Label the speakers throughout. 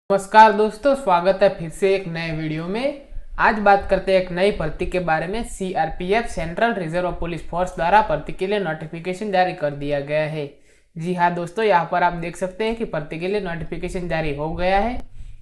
Speaker 1: नमस्कार दोस्तों, स्वागत है फिर से एक नए वीडियो में। आज बात करते हैं एक नई भर्ती के बारे में। CRPF central reserve police force द्वारा भर्ती के लिए नोटिफिकेशन जारी कर दिया गया है। जी हाँ दोस्तों, यहाँ पर आप देख सकते हैं कि भर्ती के लिए नोटिफिकेशन जारी हो गया है।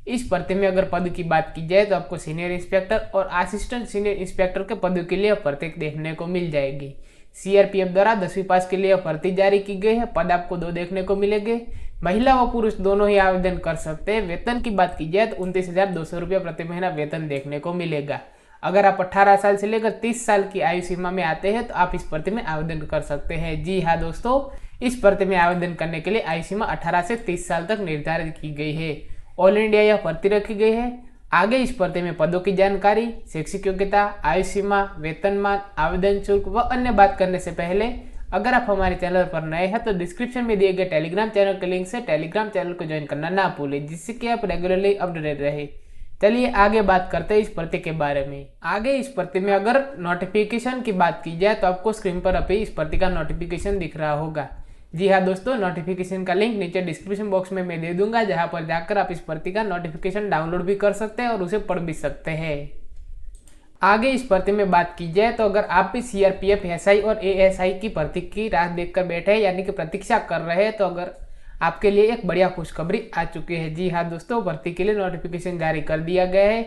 Speaker 1: इस भर्ती में अगर पद की बात की जाए तो आपको सीनियर इंस्पेक्टर और असिस्टेंट सीनियर इंस्पेक्टर के पदों के लिए भर्ती देखने को मिल जाएगी। सीआरपीएफ द्वारा 10वीं पास के लिए भर्ती जारी की गई है। पद आपको दो देखने को मिलेंगे। महिला व पुरुष दोनों ही आवेदन कर सकते हैं। वेतन की बात की जाए तो 29,200 रुपये प्रति महीना वेतन देखने को मिलेगा। अगर आप 18 साल से लेकर 30 साल की आयु सीमा में आते हैं तो आप इस भर्ती में आवेदन कर सकते हैं। जी हाँ दोस्तों, इस भर्ती में आवेदन करने के लिए आयु सीमा 18 से 30 साल तक निर्धारित की गई है। ऑल इंडिया यह भर्ती रखी गई है। आगे इस भर्ती में पदों की जानकारी, शैक्षिक योग्यता, आयु सीमा, वेतनमान, आवेदन शुल्क व अन्य बात करने से पहले अगर आप हमारे चैनल पर नए हैं तो डिस्क्रिप्शन में दिए गए टेलीग्राम चैनल के लिंक से टेलीग्राम चैनल को ज्वाइन करना ना भूलें, जिससे कि आप रेगुलरली अपडेटेड रहे। चलिए आगे बात करते हैं इस भर्ती के बारे में। आगे इस भर्ती में अगर नोटिफिकेशन की बात की जाए तो आपको स्क्रीन पर अभी इस भर्ती का नोटिफिकेशन दिख रहा होगा। जी हाँ दोस्तों, नोटिफिकेशन का लिंक नीचे डिस्क्रिप्शन बॉक्स में मैं दे दूंगा, जहाँ पर जाकर आप इस भर्ती का नोटिफिकेशन डाउनलोड भी कर सकते हैं और उसे पढ़ भी सकते हैं। आगे इस भर्ती में बात की जाए तो अगर आप भी सीआरपीएफ एसआई और एएसआई की भर्ती की राह देखकर बैठे हैं, यानी कि प्रतीक्षा कर रहे हैं, तो अगर आपके लिए एक बढ़िया खुशखबरी आ चुकी है। जी हाँ दोस्तों, भर्ती के लिए नोटिफिकेशन जारी कर दिया गया है।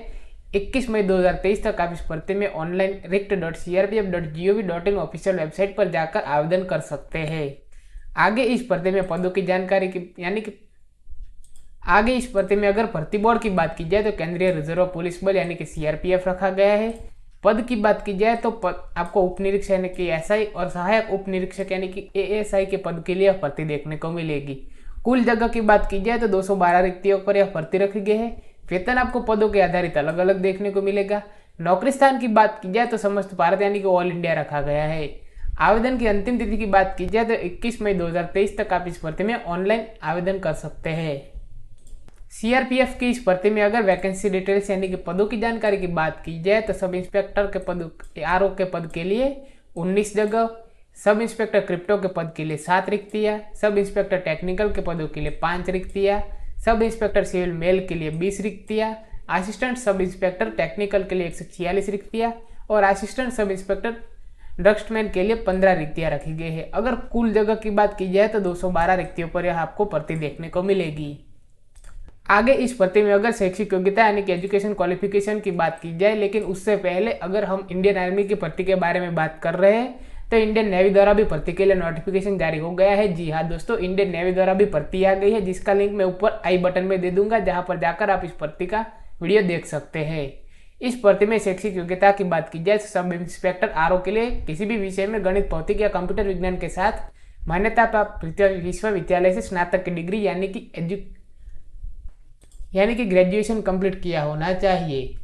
Speaker 1: 21 मई 2023 तक आप इस भर्ती में ऑनलाइन rict.crpf.gov.in ऑफिशियल वेबसाइट पर जाकर आवेदन कर सकते हैं। आगे इस भर्ती में पदों की जानकारी की आगे इस भर्ती में अगर भर्ती बोर्ड की बात की जाए तो केंद्रीय रिजर्व पुलिस बल यानी कि सीआरपीएफ रखा गया है। पद की बात की जाए तो आपको उप निरीक्षक यानी कि एसआई और सहायक उप निरीक्षक यानी कि एएसआई के पद के लिए भर्ती देखने को मिलेगी। कुल जगह की बात की जाए तो 212 रिक्तियों पर यह भर्ती रखी गई है। वेतन आपको पदों के आधारित अलग अलग देखने को मिलेगा। नौकरी स्थान की बात की जाए तो समस्त भारत यानी कि ऑल इंडिया रखा गया है। आवेदन की अंतिम तिथि की बात की जाए तो 21 मई 2023 तक आप इस भर्ती में ऑनलाइन आवेदन कर सकते हैं। सीआरपीएफ की इस भर्ती में अगर वैकेंसी डिटेल्स यानी कि पदों की जानकारी की बात की जाए तो सब इंस्पेक्टर के पद आरओ के पद के लिए 19 जगह, सब इंस्पेक्टर क्रिप्टो के पद के लिए 7 रिक्तियाँ, सब इंस्पेक्टर टेक्निकल के पदों के लिए 5 रिक्तियाँ, सब इंस्पेक्टर सिविल मेल के लिए 20 रिक्तियाँ, असिस्टेंट सब इंस्पेक्टर टेक्निकल के लिए 146 रिक्तियाँ और असिस्टेंट सब इंस्पेक्टर ड्रग्समैन के लिए 15 रिक्तियाँ रखी गई है। अगर कुल जगह की बात की जाए तो 212 रिक्तियों पर यह आपको भर्ती देखने को मिलेगी। आगे इस भर्ती में अगर शैक्षिक योग्यता यानी कि एजुकेशन क्वालिफिकेशन की बात की जाए, लेकिन उससे पहले अगर हम इंडियन आर्मी की भर्ती के बारे में बात कर रहे हैं तो इंडियन नेवी द्वारा भी भर्ती के लिए नोटिफिकेशन जारी हो गया है। जी हाँ दोस्तों, इंडियन नेवी द्वारा भी भर्ती आ गई है, जिसका लिंक मैं ऊपर आई बटन में दे दूंगा, जहाँ पर जाकर आप इस भर्ती का वीडियो देख सकते हैं। इस भर्ती में शैक्षिक योग्यता की बात की जाए तो सब इंस्पेक्टर आरओ के लिए किसी भी विषय में गणित, भौतिक या कंप्यूटर विज्ञान के साथ मान्यता प्राप्त विश्वविद्यालय से स्नातक की डिग्री यानी कि ग्रेजुएशन कंप्लीट किया होना चाहिए।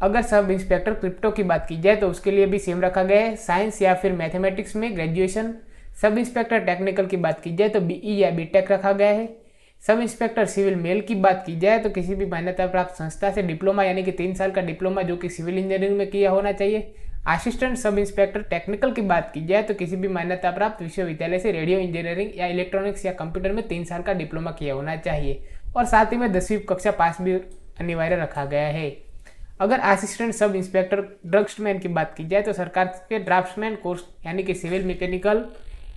Speaker 1: अगर सब इंस्पेक्टर क्रिप्टो की बात की जाए तो उसके लिए भी सेम रखा गया है, साइंस या फिर मैथमेटिक्स में ग्रेजुएशन। सब इंस्पेक्टर टेक्निकल की बात की जाए तो बीई या बीटेक रखा गया है। सब इंस्पेक्टर सिविल मेल की बात की जाए तो किसी भी मान्यता प्राप्त संस्था से डिप्लोमा यानी कि 3 साल का डिप्लोमा जो कि सिविल इंजीनियरिंग में किया होना चाहिए। असिस्टेंट सब इंस्पेक्टर टेक्निकल की बात की जाए तो किसी भी मान्यता प्राप्त विश्वविद्यालय से रेडियो इंजीनियरिंग या इलेक्ट्रॉनिक्स या कंप्यूटर में 3 साल का डिप्लोमा किया होना चाहिए और साथ ही में 10वीं कक्षा पास भी अनिवार्य रखा गया है। अगर असिस्टेंट सब इंस्पेक्टर ड्रग्समैन की बात की जाए तो सरकार के ड्राफ्ट्समैन कोर्स यानी कि सिविल मैकेनिकल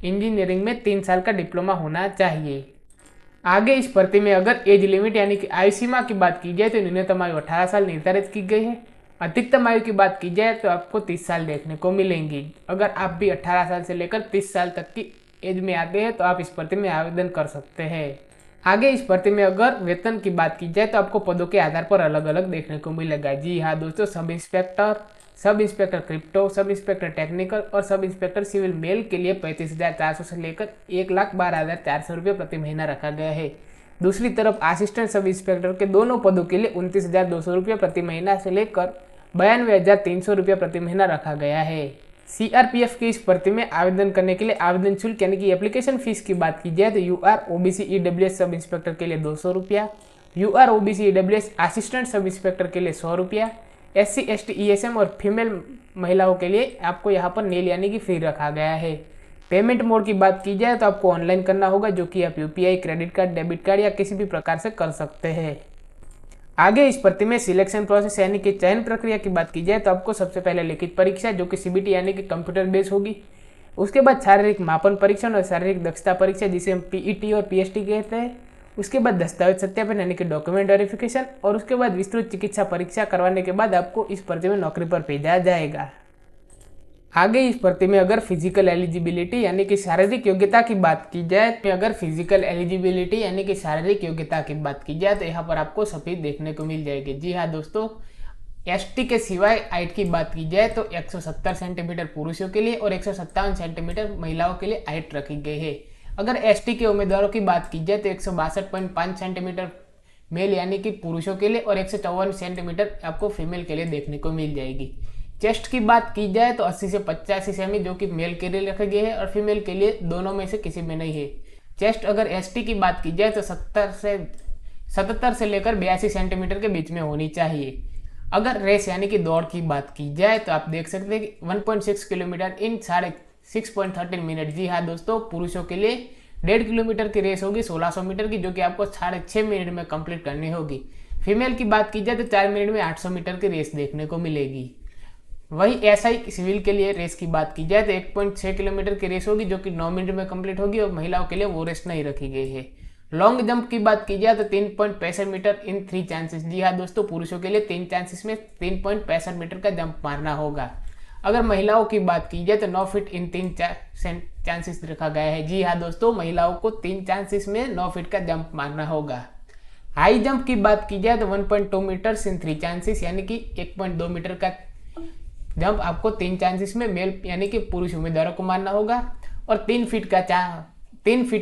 Speaker 1: इंजीनियरिंग में 3 साल का डिप्लोमा होना चाहिए। आगे इस भर्ती में अगर एज लिमिट यानी कि आयु सीमा की बात की जाए तो न्यूनतम आयु 18 साल निर्धारित की गई है। अधिकतम आयु की बात की जाए तो आपको 30 साल देखने को मिलेंगी। अगर आप भी 18 साल से लेकर 30 साल तक की एज में आते हैं तो आप इस भर्ती में आवेदन कर सकते हैं। आगे इस भर्ती में अगर वेतन की बात की जाए तो आपको पदों के आधार पर अलग अलग देखने को मिलेगा। जी हाँ दोस्तों, sub inspector crypto, sub inspector technical और सब इंस्पेक्टर सिविल मेल के लिए 35,400 से लेकर 1,12,400 रुपये प्रति महीना रखा गया है। दूसरी तरफ असिस्टेंट सब इंस्पेक्टर के दोनों पदों के लिए 29,200 रुपये प्रति महीना से लेकर 92,300 रुपये प्रति महीना रखा गया है। सीआरपीएफ की इस भर्ती में आवेदन करने के लिए आवेदन शुल्क यानी कि एप्लीकेशन फीस की बात की जाए तो UR OBC EWS sub inspector के लिए 200 रुपया, UR OBC EWS assistant sub inspector के लिए 100 रुपया, एससी एसटी ईएसएम और फीमेल महिलाओं के लिए आपको यहाँ पर नेल यानी कि फ्री रखा गया है। पेमेंट मोड की बात की जाए तो आपको ऑनलाइन करना होगा, जो कि आप UPI, credit card, debit card या किसी भी प्रकार से कर सकते हैं। आगे इस भर्ती में सिलेक्शन प्रोसेस यानी कि चयन प्रक्रिया की बात की जाए तो आपको सबसे पहले लिखित परीक्षा जो कि सीबीटी यानी कि कंप्यूटर बेस होगी। उसके बाद शारीरिक मापन परीक्षण और शारीरिक दक्षता परीक्षा जिसे हम पीईटी और पीएसटी कहते हैं। उसके बाद दस्तावेज सत्यापन यानी कि डॉक्यूमेंट वेरिफिकेशन और उसके बाद विस्तृत चिकित्सा परीक्षा करवाने के बाद आपको इस भर्ती में नौकरी पर भेजा जाएगा। आगे इस भर्ती में अगर फिजिकल एलिजिबिलिटी यानी कि शारीरिक योग्यता की बात की जाए तो यहाँ पर आपको सभी देखने को मिल जाएगी। जी हाँ दोस्तों, एसटी के सिवाय हाइट की बात की जाए तो 170 सेंटीमीटर पुरुषों के लिए और 157 सेंटीमीटर महिलाओं के लिए हाइट रखी गई है। अगर एसटी के उम्मीदवारों की बात की जाए तो 162.5 सेंटीमीटर मेल यानी कि पुरुषों के लिए और 154 सेंटीमीटर आपको फीमेल के लिए देखने को मिल जाएगी। चेस्ट की बात की जाए तो 80 से 85 सेमी जो कि मेल के लिए रखे गए हैं और फीमेल के लिए दोनों में से किसी में नहीं है। चेस्ट अगर एसटी की बात की जाए तो 77 से लेकर 82 सेंटीमीटर के बीच में होनी चाहिए। अगर रेस यानी कि दौड़ की बात की जाए तो आप देख सकते हैं कि 1.6 किलोमीटर इन 6.13 मिनट। जी हाँ दोस्तों, पुरुषों के लिए 1.5 किलोमीटर की रेस होगी 1600 मीटर की जो कि आपको 6.5 मिनट में कंप्लीट करनी होगी। फीमेल की बात की जाए तो 4 मिनट में 800 मीटर की रेस देखने को मिलेगी। वही ऐसा ही सिविल के लिए रेस की बात की जाए तो 1.6 किलोमीटर की रेस होगी जो कि 9 मिनट में कंप्लीट होगी और महिलाओं के लिए वो रेस नहीं रखी गई है। लॉन्ग जंप की बात की जाए तो 3.65 मीटर इन 3 चांसेस। जी हाँ दोस्तों, पुरुषों के लिए 3 चांसेस में 3.65 मीटर का जंप मारना होगा। अगर महिलाओं की बात की जाए तो 9 फीट इन 3 चांसेस रखा गया है। जी हाँ दोस्तों, महिलाओं को 3 चांसेस में 9 फीट का जंप मारना होगा। हाई जंप की बात की जाए तो 1.2 मीटर इन 3 चांसेस यानी कि 1.2 मीटर का जंप आपको 3 चांसेस में मेल यानी कि पुरुष उम्मीदवारों को मारना होगा और 3 फीट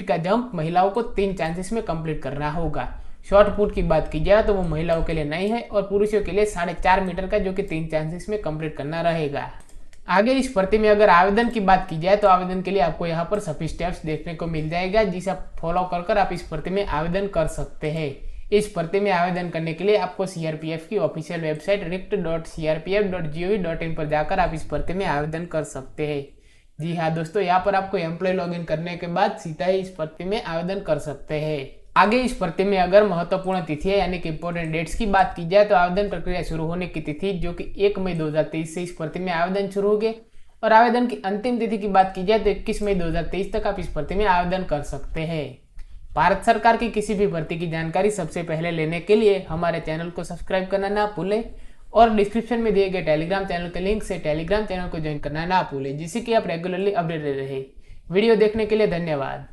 Speaker 1: का जंप महिलाओं को 3 चांसेस में कंप्लीट करना होगा। शॉर्ट पुट की बात की जाए तो वो महिलाओं के लिए नहीं है और पुरुषों के लिए 4.5 मीटर का जो कि 3 चांसेस में कंप्लीट करना रहेगा। आगे इस भर्ती में अगर आवेदन की बात की जाए तो आवेदन के लिए आपको यहाँ पर सभी स्टेप्स देखने को मिल जाएगा जिसे आप फॉलो कर आप इस भर्ती में आवेदन कर सकते हैं। इस भर्ती में आवेदन करने के लिए आपको सीआरपीएफ की ऑफिशियल वेबसाइट rict.crpf.gov.in पर जाकर आप इस भर्ती में आवेदन कर सकते हैं। जी हाँ दोस्तों, यहाँ पर आपको एम्प्लॉय लॉगिन करने के बाद सीधा ही इस भर्ती में आवेदन कर सकते हैं। आगे इस भर्ती में अगर महत्वपूर्ण तिथि है यानी कि इंपॉर्टेंट डेट्स की बात की जाए तो आवेदन प्रक्रिया शुरू होने की तिथि जो कि 1 मई 2023 से इस भर्ती में आवेदन शुरू हो गए और आवेदन की अंतिम तिथि की बात की जाए तो 21 मई 2023 तक आप इस भर्ती में आवेदन कर सकते हैं। भारत सरकार की किसी भी भर्ती की जानकारी सबसे पहले लेने के लिए हमारे चैनल को सब्सक्राइब करना ना भूलें और डिस्क्रिप्शन में दिए गए टेलीग्राम चैनल के लिंक से टेलीग्राम चैनल को ज्वाइन करना ना भूलें जिससे कि आप रेगुलरली अपडेट रहे। वीडियो देखने के लिए धन्यवाद।